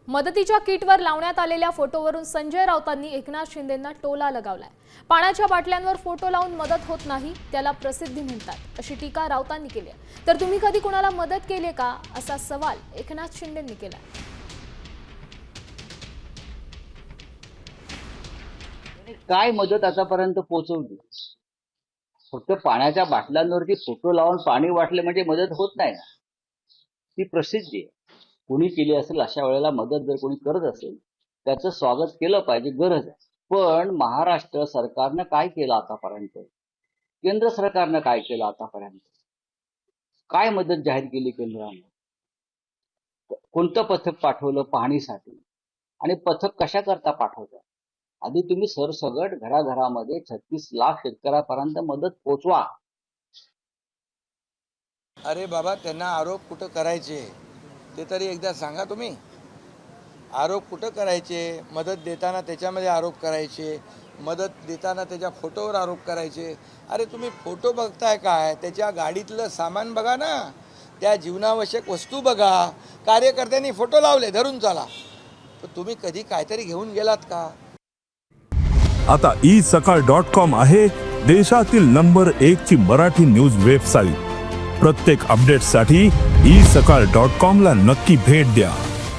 मदतीच्या किटवर लावण्यात आलेल्या फोटोवरून संजय राऊतांनी एकनाथ शिंदेंना टोला लगावलाय। पाण्याच्या बाटल्यांवर फोटो लावून मदत होत नाही, त्याला प्रसिद्धी म्हणतात, अशी टीका राऊतांनी केली आहे। तर तुम्ही कधी कुणाला मदत केली का, असा सवाल एकनाथ शिंदेंनी केला। काय मदत आतापर्यंत पोहोचवली? फक्त पाण्याच्या बाटल्यांवरती फोटो लावून पाणी वाटले म्हणजे मदत होत नाही ना, ती प्रसिद्धी आहे। कोणी केली असेल अशा वेळेला मदत जर कोणी करत असेल त्याचं स्वागत केलं पाहिजे, गरज आहे। पण महाराष्ट्र सरकारनं काय केलं आतापर्यंत, केंद्र सरकारनं काय केलं आतापर्यंत, काय मदत जाहीर केली केंद्राने, कोणतं पथक पाठवलं पाहणीसाठी आणि पथक कशा करता पाठवतात? आधी तुम्ही सरसगट घराघरामध्ये 36 लाख शेतकऱ्यापर्यंत मदत पोचवा। अरे बाबा, त्यांना आरोप कुठं करायचे ते तरी एकदा सांगा तुम्ही। आरोप कुठं करायचे? मदत देताना त्याच्यामध्ये आरोप करायचे, मदत देताना त्याच्या फोटोवर आरोप करायचे। अरे तुम्ही फोटो बघताय काय? त्याच्या गाडीतलं सामान बघा ना, त्या जीवनावश्यक वस्तू बघा। कार्यकर्त्यांनी फोटो लावले, धरून चला, तर तुम्ही कधी काहीतरी घेऊन गेलात का? आता isakal.com आहे देशातील नंबर 1 ची मराठी न्यूज वेबसाईट। प्रत्येक अपडेटसाठी isakal.com ला नक्की भेट द्या।